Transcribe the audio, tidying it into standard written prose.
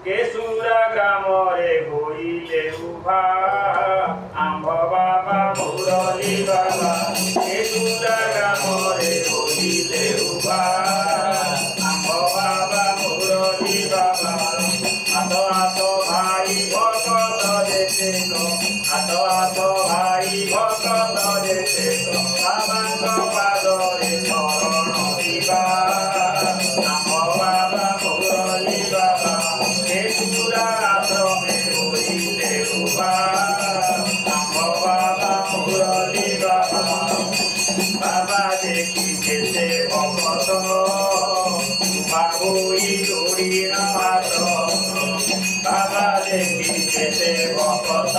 केसुरा ग्राम रे होइले उभा आंभ बाबा मुरली बाबा केसुरा ग्राम रे होइले उभा आंभ बाबा मुरली बाबा आतो आतो भाई भक्त देते को आतो आतो भाई भक्त देते को बाबांग पादरे चरण दिवा आंभ बाबा मुरली बाबा केसुरा आश्रमे होइले उभा आंभ बाबा मुरली बाबा बाबा देखी केते भक्त बाबुई जोड़ी न हाथ बाबा देखी केते भक्त